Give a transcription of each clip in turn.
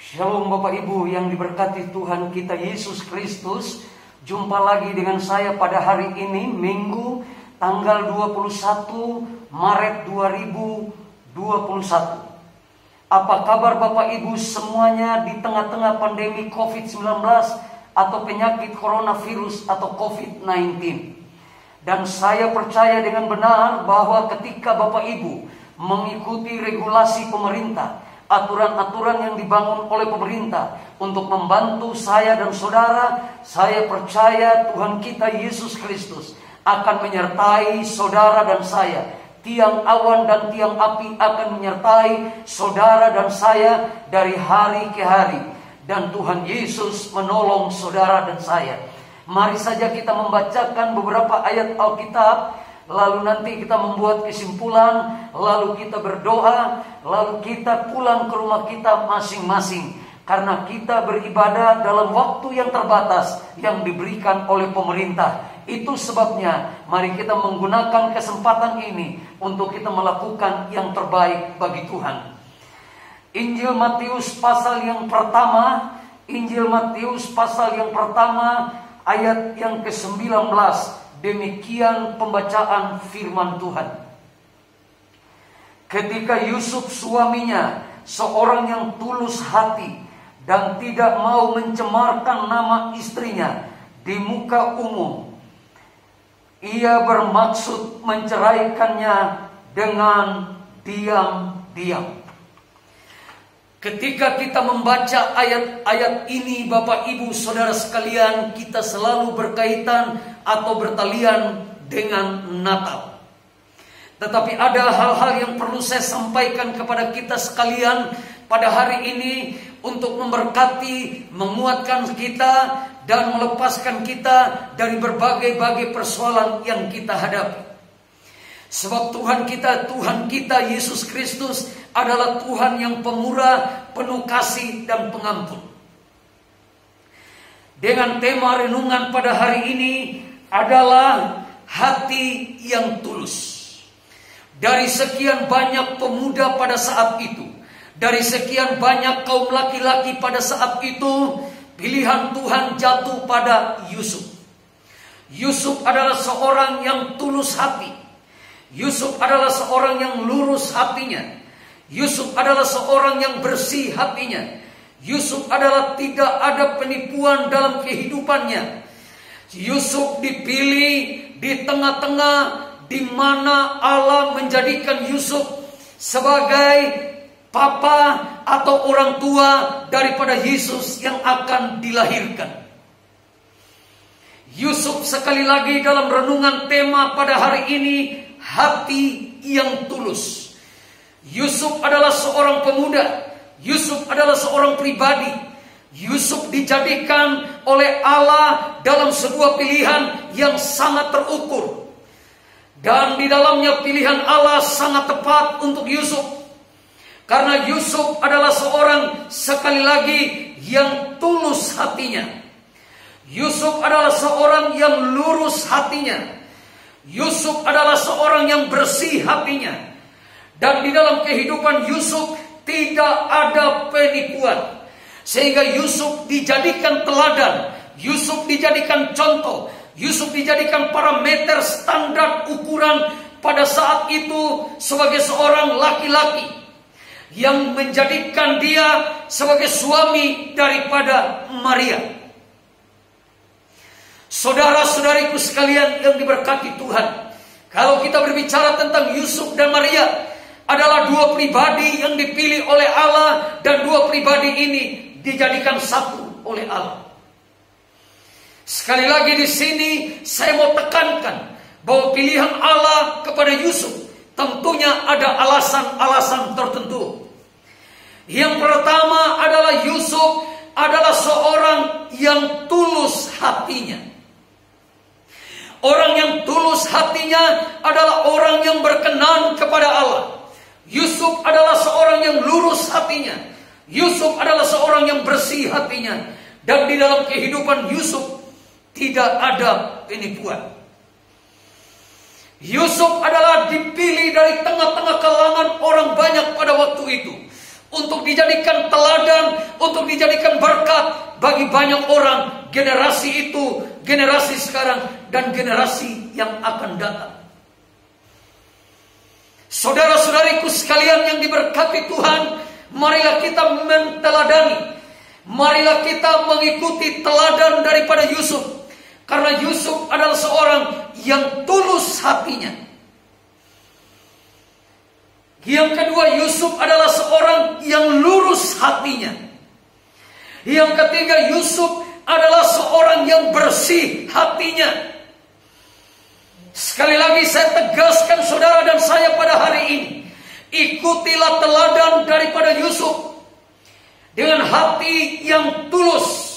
Shalom Bapak Ibu yang diberkati Tuhan kita Yesus Kristus. Jumpa lagi dengan saya pada hari ini, Minggu tanggal 21 Maret 2021. Apa kabar Bapak Ibu semuanya di tengah-tengah pandemi COVID-19 atau penyakit coronavirus atau COVID-19? Dan saya percaya dengan benar bahwa ketika Bapak Ibu mengikuti regulasi pemerintah, aturan-aturan yang dibangun oleh pemerintah untuk membantu saya dan saudara, saya percaya Tuhan kita Yesus Kristus akan menyertai saudara dan saya. Tiang awan dan tiang api akan menyertai saudara dan saya dari hari ke hari. Dan Tuhan Yesus menolong saudara dan saya. Mari saja kita membacakan beberapa ayat Alkitab, lalu nanti kita membuat kesimpulan, lalu kita berdoa, lalu kita pulang ke rumah kita masing-masing. Karena kita beribadah dalam waktu yang terbatas yang diberikan oleh pemerintah. Itu sebabnya mari kita menggunakan kesempatan ini untuk kita melakukan yang terbaik bagi Tuhan. Injil Matius pasal yang pertama, ayat yang ke-19. Demikian pembacaan firman Tuhan. Ketika Yusuf suaminya, seorang yang tulus hati dan tidak mau mencemarkan nama istrinya di muka umum, ia bermaksud menceraikannya dengan diam-diam. Ketika kita membaca ayat-ayat ini, Bapak Ibu Saudara sekalian, kita selalu berkaitan atau bertalian dengan Natal. Tetapi ada hal-hal yang perlu saya sampaikan kepada kita sekalian pada hari ini untuk memberkati, menguatkan kita dan melepaskan kita dari berbagai-bagai persoalan yang kita hadapi. Sebab Tuhan kita Yesus Kristus adalah Tuhan yang pemurah, penuh kasih dan pengampun. Dengan tema renungan pada hari ini adalah hati yang tulus. Dari sekian banyak pemuda pada saat itu, dari sekian banyak kaum laki-laki pada saat itu, pilihan Tuhan jatuh pada Yusuf. Yusuf adalah seorang yang tulus hati. Yusuf adalah seorang yang lurus hatinya. Yusuf adalah seorang yang bersih hatinya. Yusuf adalah tidak ada penipuan dalam kehidupannya. Yusuf dipilih di tengah-tengah di mana Allah menjadikan Yusuf sebagai papa atau orang tua daripada Yesus yang akan dilahirkan. Yusuf sekali lagi dalam renungan tema pada hari ini, hati yang tulus. Yusuf adalah seorang pemuda. Yusuf adalah seorang pribadi. Yusuf dijadikan oleh Allah dalam sebuah pilihan yang sangat terukur. Dan di dalamnya pilihan Allah sangat tepat untuk Yusuf. Karena Yusuf adalah seorang sekali lagi yang tulus hatinya. Yusuf adalah seorang yang lurus hatinya. Yusuf adalah seorang yang bersih hatinya. Dan di dalam kehidupan Yusuf tidak ada penipuan. Sehingga Yusuf dijadikan teladan. Yusuf dijadikan contoh. Yusuf dijadikan parameter standar ukuran pada saat itu sebagai seorang laki-laki yang menjadikan dia sebagai suami daripada Maria. Saudara-saudariku sekalian yang diberkati Tuhan, kalau kita berbicara tentang Yusuf dan Maria, adalah dua pribadi yang dipilih oleh Allah, dan dua pribadi ini dijadikan satu oleh Allah. Sekali lagi di sini saya mau tekankan bahwa pilihan Allah kepada Yusuf tentunya ada alasan-alasan tertentu. Yang pertama adalah Yusuf adalah seorang yang tulus hatinya. Orang yang tulus hatinya adalah orang yang berkenan kepada Allah. Yusuf adalah seorang yang lurus hatinya. Yusuf adalah seorang yang bersih hatinya. Dan di dalam kehidupan Yusuf tidak ada penipuan. Yusuf adalah dipilih dari tengah-tengah kalangan orang banyak pada waktu itu untuk dijadikan teladan, untuk dijadikan berkat bagi banyak orang, generasi itu, generasi sekarang, dan generasi yang akan datang. Saudara-saudariku sekalian yang diberkati Tuhan, marilah kita menteladani, marilah kita mengikuti teladan daripada Yusuf. Karena Yusuf adalah seorang yang tulus hatinya. Yang kedua, Yusuf adalah seorang yang lurus hatinya. Yang ketiga, Yusuf adalah seorang yang bersih hatinya. Sekali lagi saya tegaskan saudara dan saya pada hari ini, ikutilah teladan daripada Yusuf dengan hati yang tulus.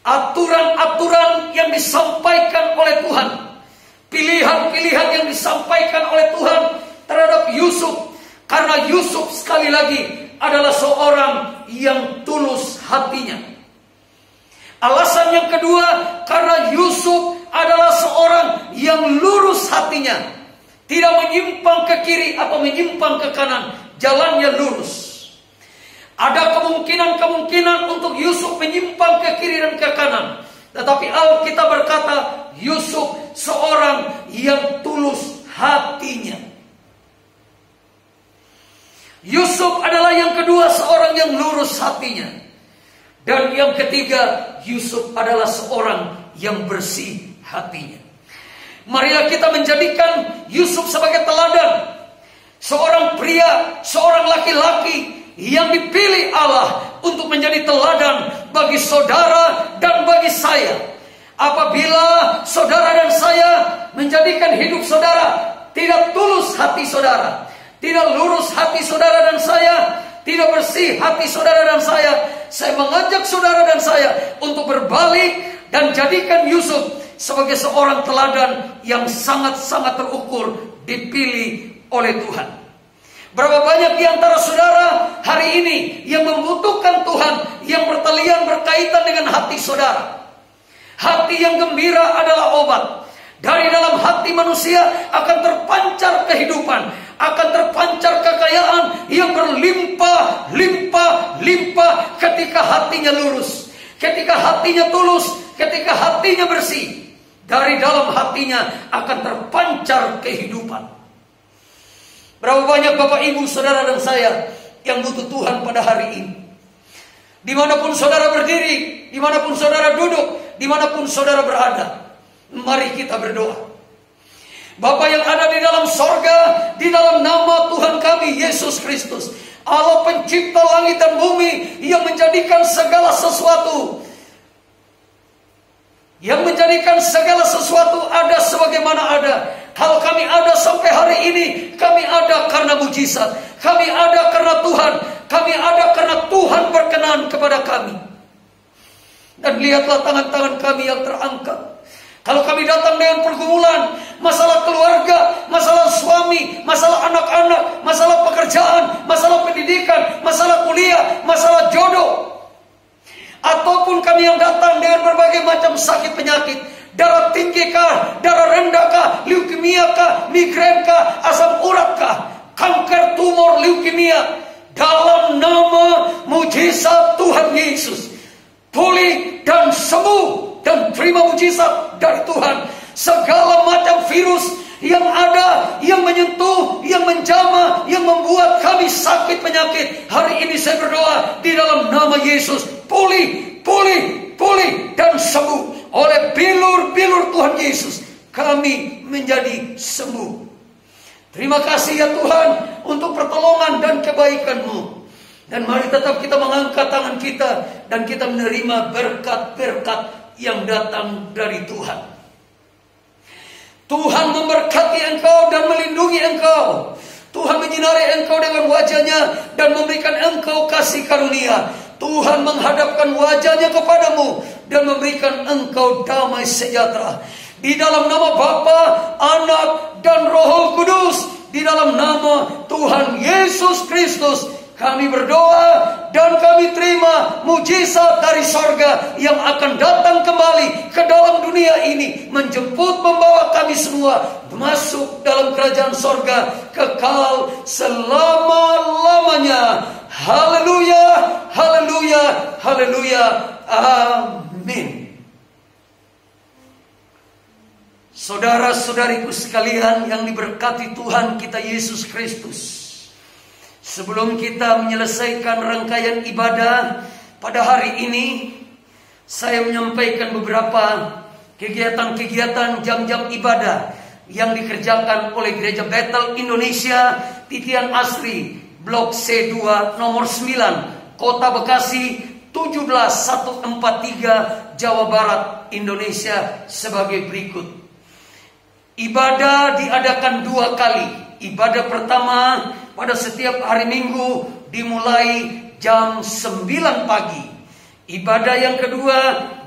Aturan-aturan yang disampaikan oleh Tuhan, pilihan-pilihan yang disampaikan oleh Tuhan terhadap Yusuf. Karena Yusuf sekali lagi adalah seorang yang tulus hatinya. Alasan yang kedua, karena Yusuf adalah seorang yang lurus hatinya. Tidak menyimpang ke kiri atau menyimpang ke kanan, jalannya lurus. Ada kemungkinan untuk Yusuf menyimpang ke kiri dan ke kanan. Tetapi Alkitab berkata, Yusuf seorang yang tulus hatinya. Yusuf adalah yang kedua, seorang yang lurus hatinya. Dan yang ketiga, Yusuf adalah seorang yang bersih hatinya. Marilah kita menjadikan Yusuf sebagai teladan. Seorang pria, seorang laki-laki yang dipilih Allah untuk menjadi teladan bagi saudara dan bagi saya. Apabila saudara dan saya menjadikan hidup saudara tidak tulus hati saudara, tidak lurus hati saudara dan saya, tidak bersih hati saudara dan saya mengajak saudara dan saya untuk berbalik dan jadikan Yusuf sebagai seorang teladan yang sangat-sangat terukur, dipilih oleh Tuhan. Berapa banyak di antara saudara hari ini yang membutuhkan Tuhan, yang bertalian berkaitan dengan hati saudara. Hati yang gembira adalah obat. Dari dalam hati manusia akan terpancar kehidupan, akan terpancar kekayaan yang berlimpah, limpah ketika hatinya lurus, ketika hatinya tulus, ketika hatinya bersih. Dari dalam hatinya akan terpancar kehidupan. Berapa banyak Bapak Ibu saudara dan saya yang butuh Tuhan pada hari ini. Dimanapun saudara berdiri, dimanapun saudara duduk, dimanapun saudara berada, mari kita berdoa. Bapa yang ada di dalam sorga, di dalam nama Tuhan kami Yesus Kristus, Allah pencipta langit dan bumi, yang menjadikan segala sesuatu, ada sebagaimana ada. Kalau kami ada sampai hari ini, kami ada karena mujizat, kami ada karena Tuhan, kami ada karena Tuhan berkenan kepada kami. Dan lihatlah tangan-tangan kami yang terangkat. Kalau kami datang dengan pergumulan, masalah keluarga, masalah suami, masalah anak-anak, masalah pekerjaan, masalah pendidikan, masalah kuliah, masalah jodoh, ataupun kami yang datang dengan berbagai macam sakit penyakit, darah tinggi kah, darah rendah kah, leukemia kah, migrain kah, asam urat kah, kanker, tumor, leukemia, dalam nama mujizat Tuhan Yesus, pulih dan sembuh dan terima mujizat dari Tuhan. Segala macam virus yang ada, yang menyentuh, yang menjamah, yang membuat kami sakit penyakit, hari ini saya berdoa di dalam nama Yesus, pulih dan sembuh. Oleh bilur-bilur Tuhan Yesus, kami menjadi sembuh. Terima kasih ya Tuhan untuk pertolongan dan kebaikan-Mu. Dan mari tetap kita mengangkat tangan kita dan kita menerima berkat-berkat yang datang dari Tuhan. Tuhan memberkati engkau dan melindungi engkau. Tuhan menyinari engkau dengan wajah-Nya dan memberikan engkau kasih karunia. Tuhan menghadapkan wajah-Nya kepadamu dan memberikan engkau damai sejahtera. Di dalam nama Bapa, Anak, dan Roh Kudus, di dalam nama Tuhan Yesus Kristus, kami berdoa dan kami terima mujizat dari sorga yang akan datang kembali ke dalam dunia ini, menjemput membawa kami semua masuk dalam kerajaan sorga kekal selama-lamanya. Haleluya, haleluya, haleluya, amin. Saudara-saudariku sekalian yang diberkati Tuhan kita Yesus Kristus, sebelum kita menyelesaikan rangkaian ibadah pada hari ini, saya menyampaikan beberapa kegiatan-kegiatan jam-jam ibadah yang dikerjakan oleh Gereja Bethel Indonesia, Titian Asri, Blok C2 nomor 9, Kota Bekasi 17143, Jawa Barat, Indonesia sebagai berikut. Ibadah diadakan 2 kali. Ibadah pertama pada setiap hari Minggu dimulai jam 9 pagi. Ibadah yang kedua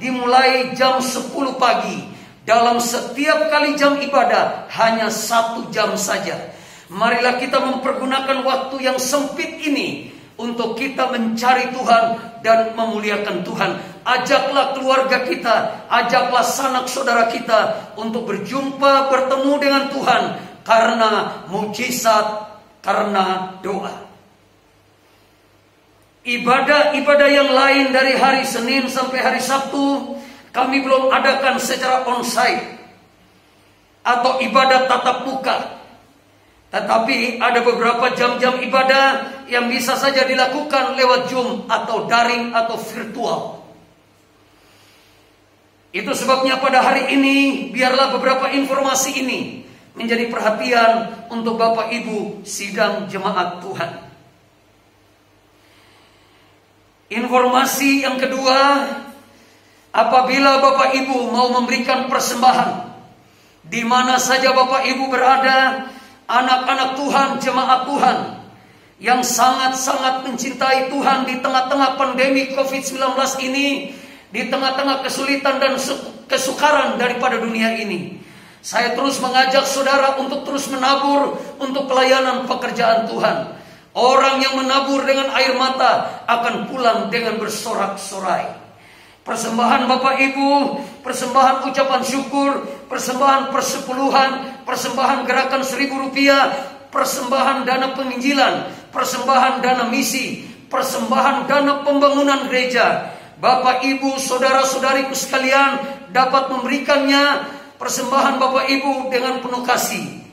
dimulai jam 10 pagi. Dalam setiap kali jam ibadah hanya 1 jam saja. Marilah kita mempergunakan waktu yang sempit ini untuk kita mencari Tuhan dan memuliakan Tuhan. Ajaklah keluarga kita, ajaklah sanak saudara kita untuk berjumpa, bertemu dengan Tuhan karena mujizat, karena doa. Ibadah-ibadah yang lain dari hari Senin sampai hari Sabtu kami belum adakan secara onsite atau ibadah tatap muka. Tetapi ada beberapa jam-jam ibadah yang bisa saja dilakukan lewat Zoom atau daring atau virtual. Itu sebabnya pada hari ini biarlah beberapa informasi ini menjadi perhatian untuk Bapak Ibu sidang jemaat Tuhan. Informasi yang kedua, apabila Bapak Ibu mau memberikan persembahan, di mana saja Bapak Ibu berada, anak-anak Tuhan, jemaat Tuhan yang sangat-sangat mencintai Tuhan di tengah-tengah pandemi COVID-19 ini, di tengah-tengah kesulitan dan kesukaran daripada dunia ini, saya terus mengajak saudara untuk terus menabur untuk pelayanan pekerjaan Tuhan. Orang yang menabur dengan air mata akan pulang dengan bersorak-sorai. Persembahan Bapak Ibu, persembahan ucapan syukur, persembahan persepuluhan, persembahan gerakan Rp1.000, persembahan dana penginjilan, persembahan dana misi, persembahan dana pembangunan gereja. Bapak Ibu, saudara-saudariku sekalian dapat memberikannya persembahan Bapak Ibu dengan penuh kasih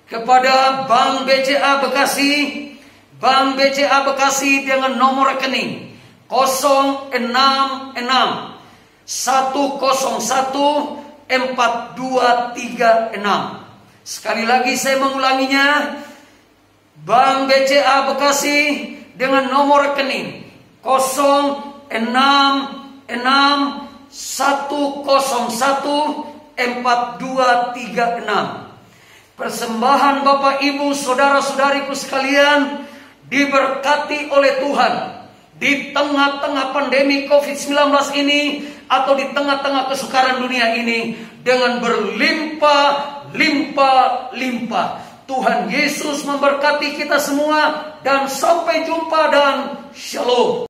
kepada Bank BCA Bekasi. Bank BCA Bekasi dengan nomor rekening 066 101 4236. Sekali lagi saya mengulanginya. Bank BCA Bekasi dengan nomor rekening 066 101 4236. Persembahan Bapak Ibu, saudara-saudariku sekalian diberkati oleh Tuhan di tengah-tengah pandemi COVID-19 ini atau di tengah-tengah kesukaran dunia ini dengan berlimpah-limpah. Tuhan Yesus memberkati kita semua dan sampai jumpa dan shalom.